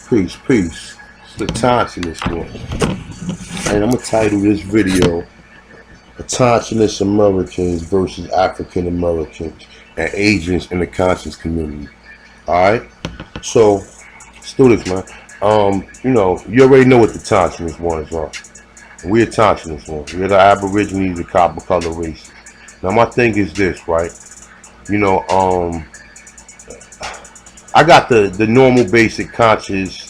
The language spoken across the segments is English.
Peace, peace. It's the Autochthonous one. And I'm going to title this video Autochthonous Americans versus African Americans and agents in the conscious community. Alright? So, let's do this, man. You already know what the Autochthonous ones are. We're Autochthonous ones. We're the Aborigines, the copper color races. Now, my thing is this, right? I got the normal basic conscious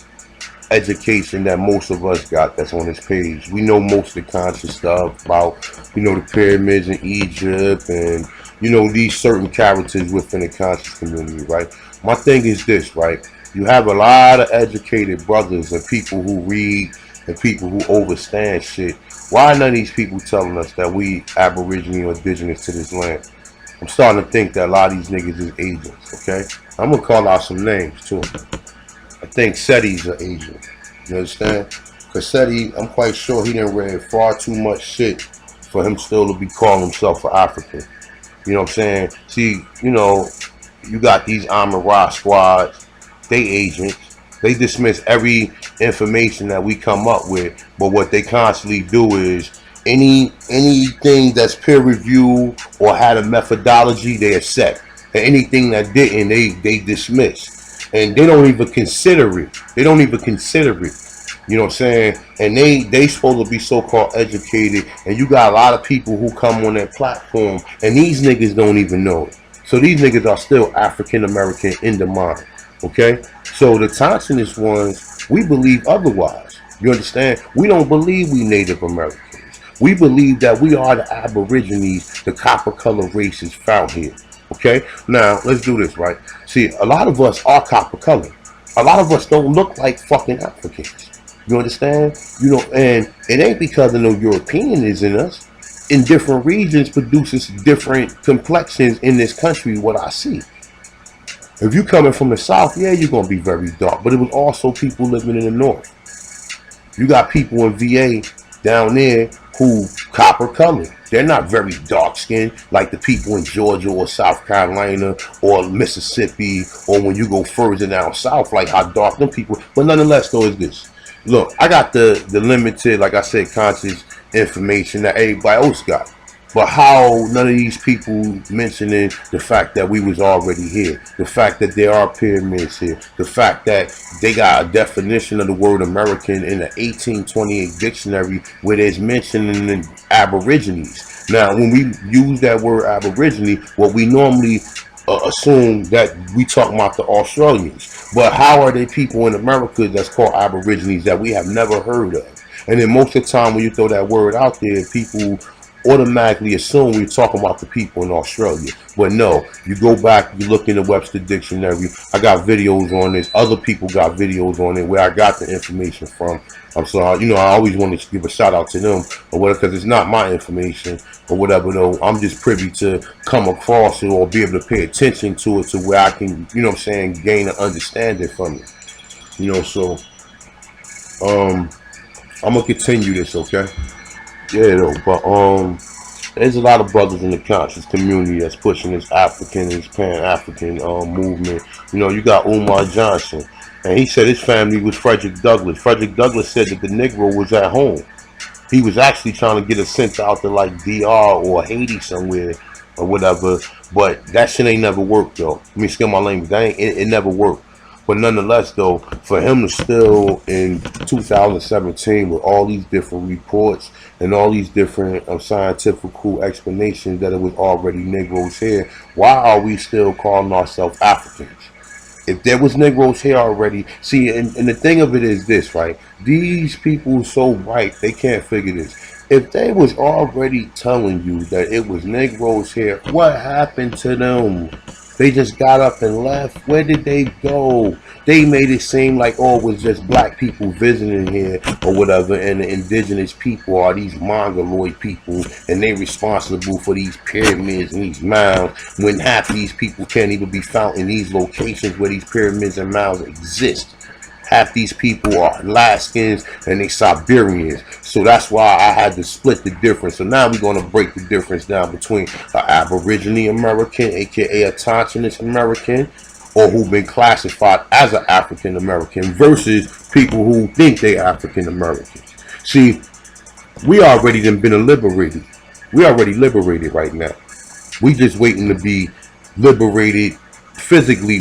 education that most of us got that's on this page. We know most of the conscious stuff about, the pyramids in Egypt and, these certain characters within the conscious community, right? My thing is this, right? You have a lot of educated brothers and people who read and people who understand shit. Why are none of these people telling us that we Aboriginal or indigenous to this land? I'm starting to think that a lot of these niggas is agents, okay? I'm gonna call out some names too. I think Seti's an agent. You understand? Because Seti, I'm quite sure he done read far too much shit for him still to be calling himself an African. You know what I'm saying? See, you got these Amara squads, they agents. They dismiss every information that we come up with, but what they constantly do is anything that's peer review or had a methodology, they accept. And anything that didn't, they dismiss. And they don't even consider it. They don't even consider it. You know what I'm saying? And they supposed to be so-called educated, and you got a lot of people who come on that platform, and these niggas don't even know it. So these niggas are still African American in the mind. Okay? So the Autochthonous ones, we believe otherwise. You understand? We don't believe we Native Americans. We believe that we are the Aborigines, the copper color races found here. Okay? Now, let's do this, right? See, a lot of us are copper color. A lot of us don't look like fucking Africans. You understand? And it ain't because of no European is in us. In different regions produces different complexions in this country, what I see. If you coming from the south, yeah, you're going to be very dark. But it was also people living in the north. You got people in VA down there who copper colored. They're not very dark skinned like the people in Georgia or South Carolina or Mississippi, or when you go further down south, like how dark them people. But nonetheless, though, is this. Look, I got the limited, like I said, conscious information that everybody else got. But how none of these people mentioning the fact that we was already here, the fact that there are pyramids here, the fact that they got a definition of the word American in the 1828 dictionary where there's mentioning in Aborigines. Now, when we use that word Aborigine, what we normally assume that we talk about the Australians. But how are there people in America that's called Aborigines that we have never heard of? And then most of the time when you throw that word out there, people automatically assume we're talking about the people in Australia. But no, you go back, you look in the Webster Dictionary. I got videos on this. Other people got videos on it where I got the information from. I'm sorry, I always want to give a shout out to them or whatever, because it's not my information or whatever, though. I'm just privy to come across it or be able to pay attention to it to where I can, gain an understanding from it. So I'm gonna continue this, okay? Yeah, though, but there's a lot of brothers in the conscious community that's pushing this African, this Pan-African movement. You got Umar Johnson, and he said his family was Frederick Douglass. Frederick Douglass said that the Negro was at home. He was actually trying to get us sent out to like DR or Haiti somewhere or whatever, but that shit ain't never worked though. Let me excuse my language. It never worked. But nonetheless, though, for him to still in 2017 with all these different reports and all these different scientific explanations that it was already Negroes here, why are we still calling ourselves Africans? If there was Negroes here already, see, and the thing of it is this, right? These people so bright, they can't figure this. If they was already telling you that it was Negroes here, what happened to them? They just got up and left. Where did they go? They made it seem like, it was just black people visiting here or whatever, and the indigenous people are these mongoloid people, and they responsible for these pyramids and these mounds, when half of these people can't even be found in these locations where these pyramids and mounds exist. Half these people are Alaskans and they Siberians. So that's why I had to split the difference. So now we're going to break the difference down between an Aborigine American, aka a Autochthonous American, or who've been classified as an African American versus people who think they're African Americans. See, we already done been liberated. We already liberated right now. We just waiting to be liberated physically.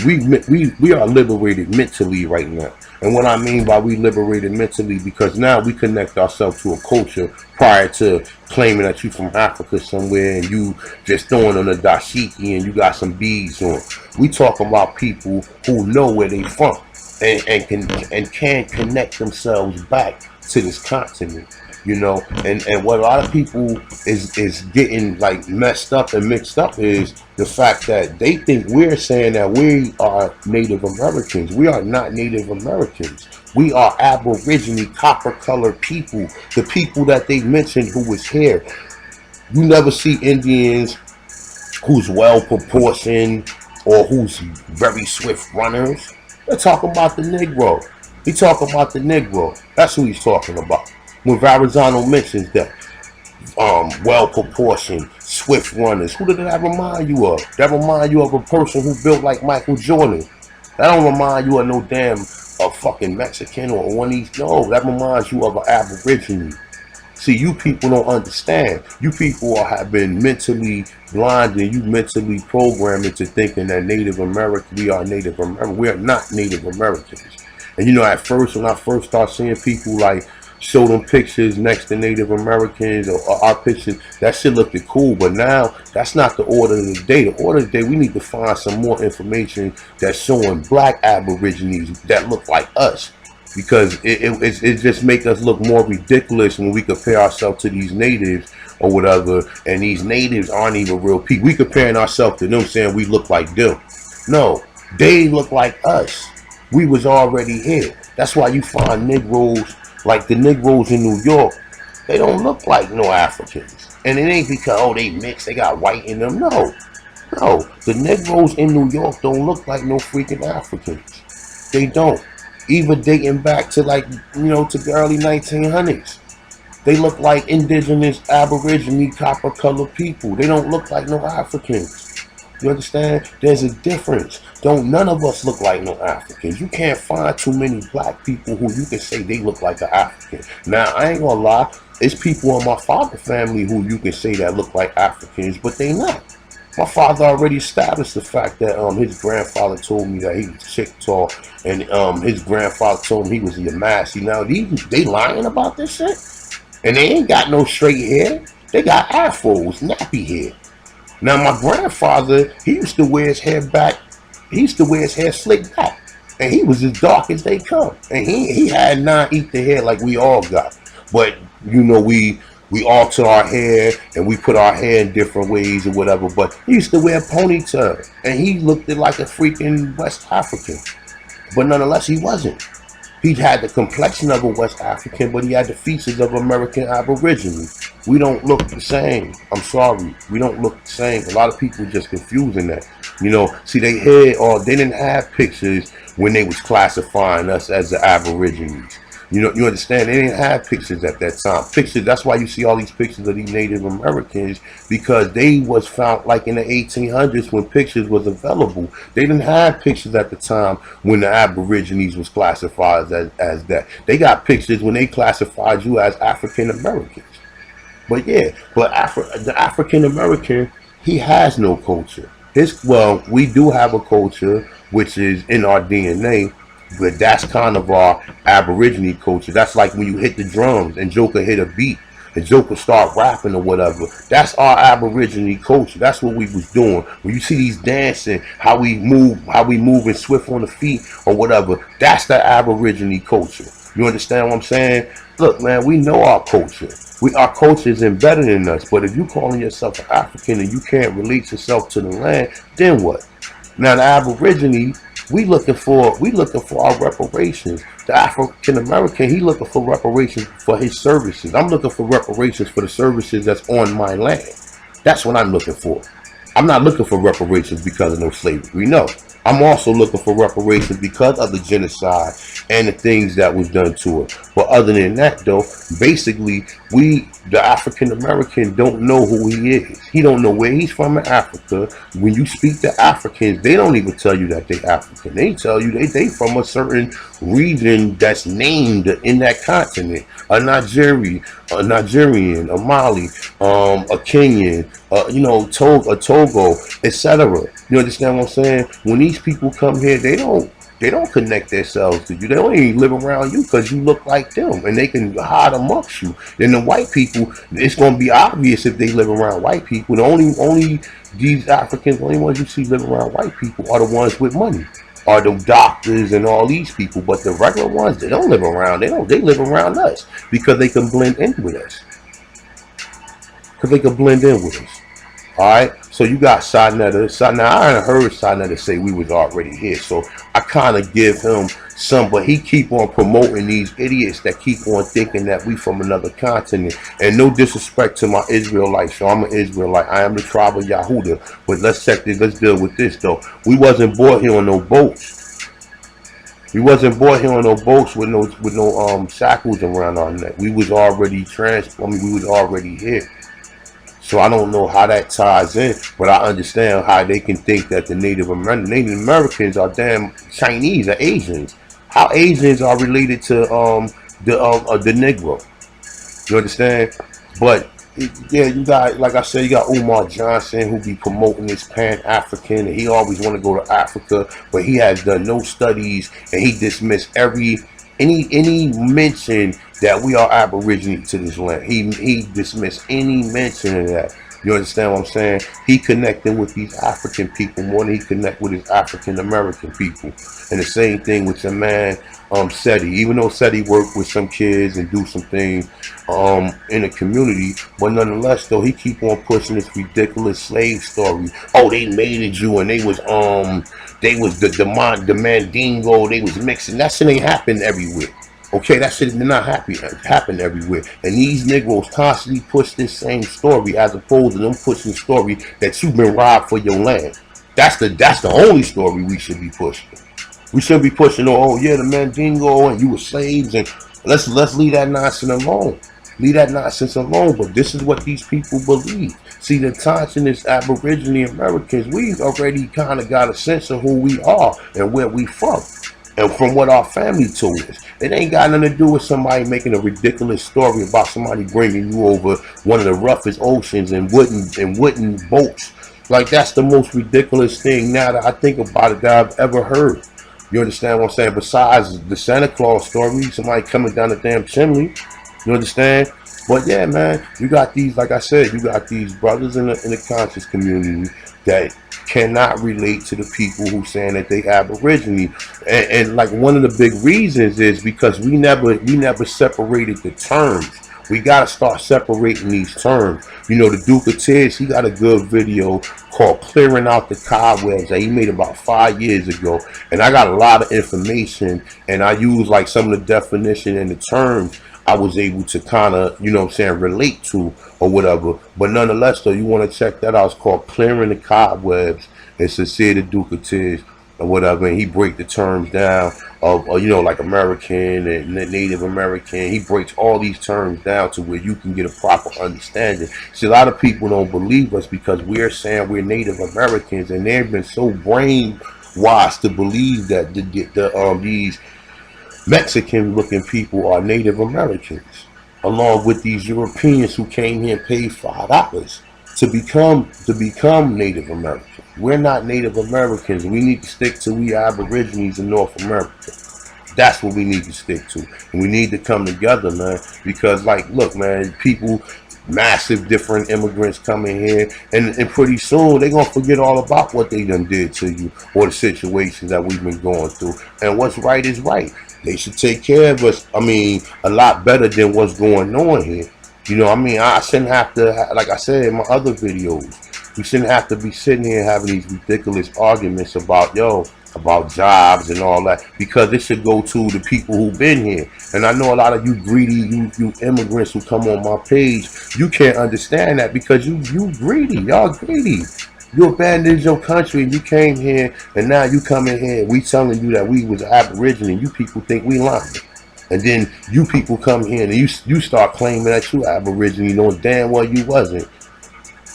We are liberated mentally right now. And what I mean by we liberated mentally, because now we connect ourselves to a culture prior to claiming that you from Africa somewhere and you just throwing on a dashiki and you got some beads on. We talking about people who know where they from and can connect themselves back to this continent. You know, and what a lot of people is getting like messed up and mixed up is the fact that they think we're saying that we are Native Americans. We are not Native Americans. We are Aborigine, copper colored people. The people that they mentioned who was here. You never see Indians who's well proportioned or who's very swift runners. They're talking about the Negro. He talking about the Negro. That's who he's talking about. When Verrazano mentions that well proportioned, swift runners, who did that remind you of? That remind you of a person who built like Michael Jordan. That don't remind you of no damn a fucking Mexican or one of these. No, that reminds you of an Aborigine. See, you people don't understand. You people have been mentally blinded. You mentally programmed into thinking that Native American, we are Native American. We are not Native Americans. And you know, at first, when I first started seeing people like show them pictures next to Native Americans or our pictures, that shit looked cool. But now, that's not the order of the day. The order of the day, we need to find some more information that's showing black Aborigines that look like us. Because it just make us look more ridiculous when we compare ourselves to these natives or whatever, and these natives aren't even real people. We comparing ourselves to them saying we look like them. No, they look like us. We was already here. That's why you find Negroes, like the Negroes in New York, they don't look like no Africans. And it ain't because, oh, they mixed, they got white in them. No, no. The Negroes in New York don't look like no freaking Africans. They don't. Even dating back to like, you know, to the early 1900s. They look like indigenous Aborigine copper colored people. They don't look like no Africans. You understand? There's a difference. None of us look like no Africans. You can't find too many black people who you can say they look like an African. Now, I ain't gonna lie, it's people in my father's family who you can say that look like Africans, but they not. My father already established the fact that his grandfather told me that he was Chickasaw, and his grandfather told him he was a Yamasee. Now, they lying about this shit? And they ain't got no straight hair. They got afros, nappy hair. Now, my grandfather, he used to wear his hair back. He used to wear his hair slicked back. And he was as dark as they come. And he had not eat the hair like we all got. But, you know, we alter our hair and we put our hair in different ways or whatever. But he used to wear a ponytail. And he looked like a freaking West African. But nonetheless, he wasn't. He had the complexion of a West African, but he had the features of American Aborigine. We don't look the same. I'm sorry. We don't look the same. A lot of people just confusing that. You know, see, they didn't have pictures when they was classifying us as the Aborigines. You know, you understand? They didn't have pictures at that time. Pictures, that's why you see all these pictures of these Native Americans, because they was found like in the 1800s when pictures was available. They didn't have pictures at the time when the Aborigines was classified as that. They got pictures when they classified you as African Americans. But yeah, but the African American, he has no culture. We do have a culture, which is in our DNA, but that's kind of our Aborigine culture. That's like when you hit the drums and Joker hit a beat and Joker start rapping or whatever. That's our Aborigine culture. That's what we was doing. When you see these dancing, how we moving swift on the feet or whatever, that's the Aborigine culture. You understand what I'm saying? Look, man, we know our culture. Our culture is embedded in us. But if you calling yourself an African and you can't relate yourself to the land, then what? Now the Aborigine, we looking for our reparations. The African American, he looking for reparations for his services. I'm looking for reparations for the services that's on my land. That's what I'm looking for. I'm not looking for reparations because of no slavery. No, I'm also looking for reparations because of the genocide and the things that was done to it. But other than that, though, basically, we, the African American, don't know who he is. He don't know where he's from in Africa. When you speak to Africans, they don't even tell you that they African. They tell you they from a certain region that's named in that continent. A Nigerian, a Mali, a Kenyan, a Togo, etc. You understand what I'm saying? When these people come here, they don't connect themselves to you. They don't even live around you because you look like them, and they can hide amongst you. Then the white people, it's going to be obvious if they live around white people. The only these Africans, the only ones you see live around white people are the ones with money, are the doctors and all these people. But the regular ones, they don't live around. They live around us because they can blend in with us. All right, so you got Sarnetta. Now I heard Sarnetta say we was already here, so I kind of give him some, but he keep on promoting these idiots that keep on thinking that we from another continent. And no disrespect to my Israelites, so I'm an Israelite. I am the tribe of Yahuda. But let's deal with this though. We wasn't born here on no boats. We wasn't born here on no boats with no shackles around our neck. We was already we was already here. So I don't know how that ties in, but I understand how they can think that the Native Americans are damn Chinese or Asians. How Asians are related to the Negro. You understand? But yeah, you got, like I said, you got Umar Johnson who be promoting this Pan-African, and he always want to go to Africa, but he has done no studies, and he dismissed any mention that we are Aborigine to this land. He dismissed any mention of that. You understand what I'm saying? He connecting with these African people more than he connect with his African American people. And the same thing with your man Seti. Even though Seti worked with some kids and do some things in the community, but nonetheless though he keep on pushing this ridiculous slave story. Oh, they mated you and they was the Mandingo, they was mixing. That shit ain't happened everywhere. Okay, that shit did not happen everywhere. And these Negroes constantly push this same story as opposed to them pushing the story that you've been robbed for your land. That's the only story we should be pushing. We should be pushing, oh yeah, the Mandingo and you were slaves, and let's leave that nonsense alone. Leave that nonsense alone. But this is what these people believe. See, the Autochthonous Aborigine Americans, we already kind of got a sense of who we are and where we from. And from what our family told us, it ain't got nothing to do with somebody making a ridiculous story about somebody bringing you over one of the roughest oceans and wooden boats. Like, that's the most ridiculous thing now that I think about it that I've ever heard. You understand what I'm saying? Besides the Santa Claus story, somebody coming down the damn chimney. You understand? But yeah, man, you got these, like I said, you got these brothers in the conscious community that cannot relate to the people who saying that they Aborigine, and like one of the big reasons is because we never separated the terms. We gotta start separating these terms. You know, the Duke of Tears, he got a good video called "Clearing Out the Cobwebs" that he made about 5 years ago, and I got a lot of information, and I use like some of the definition and the terms I was able to kind of, you know what I'm saying, relate to or whatever. But nonetheless, though, you want to check that out. It's called "Clearing the Cobwebs." It's a the Duke of Tears or whatever, and he break the terms down of, you know, like American and Native American. He breaks all these terms down to where you can get a proper understanding. See, a lot of people don't believe us because we're saying we're Native Americans, and they've been so brainwashed to believe that these Mexican-looking people are Native Americans, along with these Europeans who came here and paid $5 to become Native Americans. We're not Native Americans. We need to stick to we Aborigines in North America. That's what we need to stick to. And we need to come together, man, because, like, look, man, people, massive different immigrants coming here, and pretty soon they're going to forget all about what they done did to you or the situations that we've been going through. And what's right is right. They should take care of us, I mean, a lot better than what's going on here. You know, I mean, I shouldn't have to, like I said in my other videos, we shouldn't have to be sitting here having these ridiculous arguments about, about jobs and all that, because it should go to the people who've been here. And I know a lot of you greedy, you immigrants who come on my page, you can't understand that because you greedy, y'all greedy. You abandoned your country and you came here, and now you coming here. We telling you that we was Aboriginal, and you people think we lying. And then you people come here and you start claiming that you Aboriginal, knowing damn well you wasn't.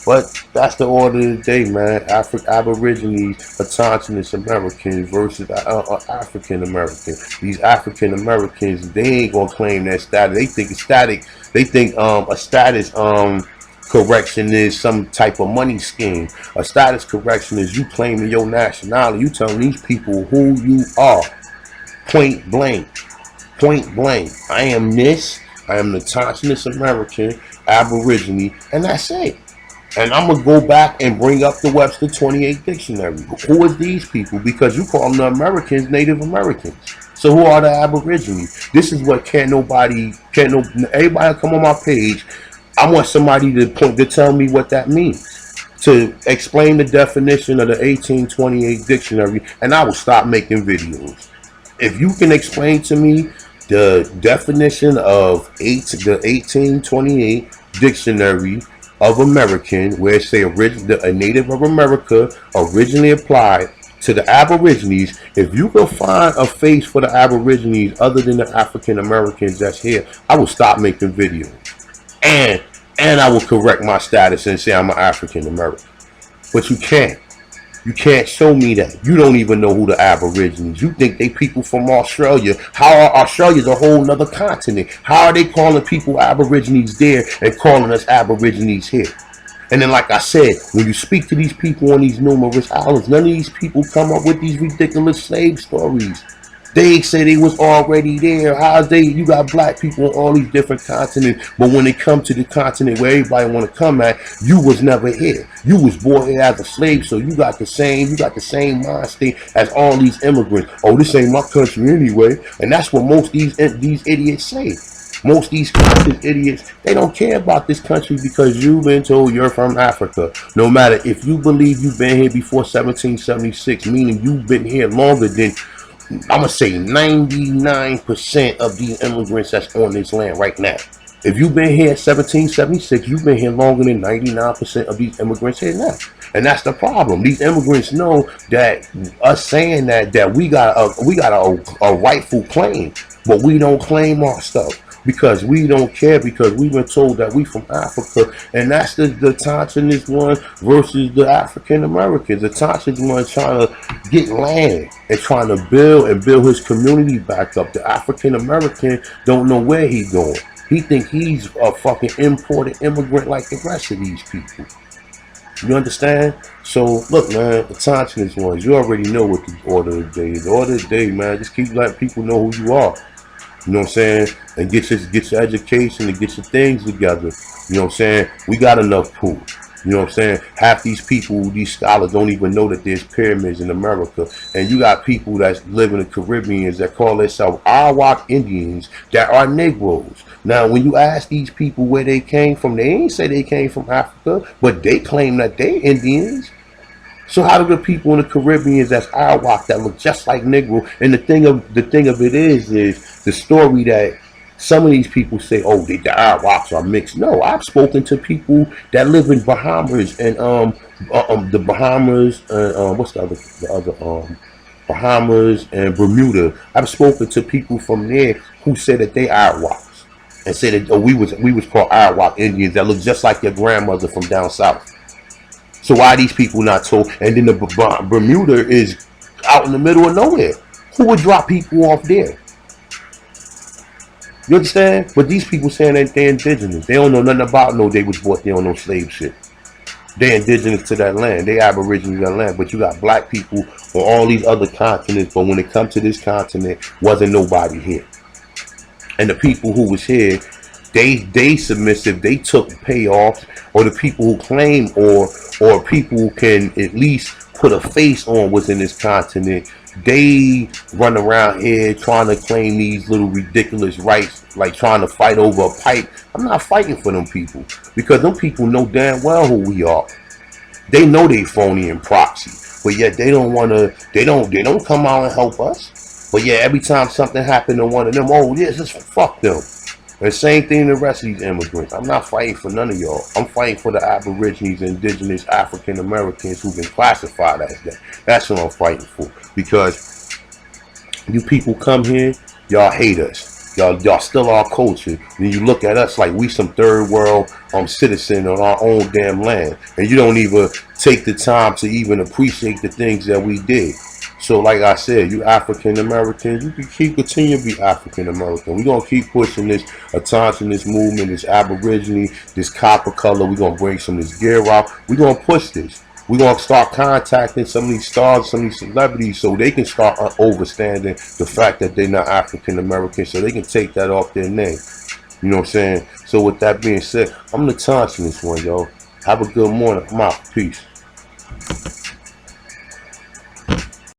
But that's the order of the day, man. Aborigines, Autochthonous Americans versus African Americans. These African Americans, they ain't gonna claim that status. They think it's static. They think a status correction is some type of money scheme. A status correction is you claiming your nationality. You telling these people who you are. Point blank. Point blank. I am this. I am the Autochthonous American, Aborigine, and that's it. And I'm going to go back and bring up the Webster 28 dictionary. Who are these people? Because you call them the Americans, Native Americans. So who are the Aborigines? This is what everybody come on my page. I want somebody to tell me what that means. To explain the definition of the 1828 dictionary, and I will stop making videos. If you can explain to me the definition of the 1828 dictionary of American, where it say a native of America originally applied to the Aborigines, if you can find a face for the Aborigines other than the African Americans that's here, I will stop making videos. And I will correct my status and say I'm an African American. But you can't. You can't show me that. You don't even know who the Aborigines. You think they people from Australia. How are Australia's a whole nother continent? How are they calling people Aborigines there and calling us Aborigines here? And then, like I said, when you speak to these people on these numerous islands, none of these people come up with these ridiculous slave stories. They say they was already there. You got black people on all these different continents, but when they come to the continent where everybody want to come at, you was never here. You was born here as a slave, so you got the same mind state as all these immigrants. Oh, this ain't my country anyway, and that's what most these idiots say. Most these conscious idiots, they don't care about this country because you've been told you're from Africa. No matter if you believe you've been here before 1776, meaning you've been here longer than, I'm going to say 99% of these immigrants that's on this land right now. If you've been here 1776, you've been here longer than 99% of these immigrants here now. And that's the problem. These immigrants know that us saying that we got a rightful claim, but we don't claim our stuff. Because we don't care, because we've been told that we from Africa, and that's the Autochthonous one versus the African Americans. The Autochthonous one trying to get land and trying to build his community back up. The African American don't know where he's going. He think he's a fucking imported immigrant like the rest of these people. You understand? So look, man, the Autochthonous ones, you already know what the order of the day is. The order of the day, man, just keep letting people know who you are. You know what I'm saying? And get your education and get your things together. You know what I'm saying? We got enough pool. You know what I'm saying? Half these people, these scholars don't even know that there's pyramids in America. And you got people that live in the Caribbean that call themselves Arawak Indians that are Negroes. Now, when you ask these people where they came from, they ain't say they came from Africa, but they claim that they Indians. So how do the people in the Caribbean that's Arawak that look just like Negro? And the thing of it is the story that some of these people say, oh, the Arawaks are mixed. No, I've spoken to people that live in Bahamas and the Bahamas and what's the other Bahamas and Bermuda. I've spoken to people from there who said that they Arawaks and said that we was called Arawak Indians that look just like your grandmother from down south. So why are these people not told? And then the Bermuda is out in the middle of nowhere. Who would drop people off there? You understand? But these people saying that they're indigenous. They don't know nothing about they was bought there on no slave shit. They're indigenous to that land. They Aborigines to that land. But you got black people on all these other continents. But when it comes to this continent, wasn't nobody here. And the people who was here, they submissive, they took payoffs, or the people who claim or people who can at least put a face on what's in this continent, they run around here trying to claim these little ridiculous rights, like trying to fight over a pipe. I'm not fighting for them people, because them people know damn well who we are. They know they phony and proxy, but yet they don't want to, they don't come out and help us. But yeah, every time something happened to one of them, oh yes, just fuck them. The same thing the rest of these immigrants. I'm not fighting for none of y'all. I'm fighting for the Aborigines, indigenous African Americans who've been classified as that. That's what I'm fighting for. Because you people come here, y'all hate us. Y'all still our culture. Then you look at us like we some third world citizen on our own damn land. And you don't even take the time to even appreciate the things that we did. So like I said, you African Americans, you can continue to be African American. We're gonna keep pushing this autochthonous movement, this Aborigine, this copper color. We're gonna bring some of this gear out. We're gonna push this. We're gonna start contacting some of these stars, some of these celebrities, so they can start understanding the fact that they're not African American, so they can take that off their name. You know what I'm saying? So with that being said, I'm the Autochthonous one, yo. Have a good morning. I'm out. Peace.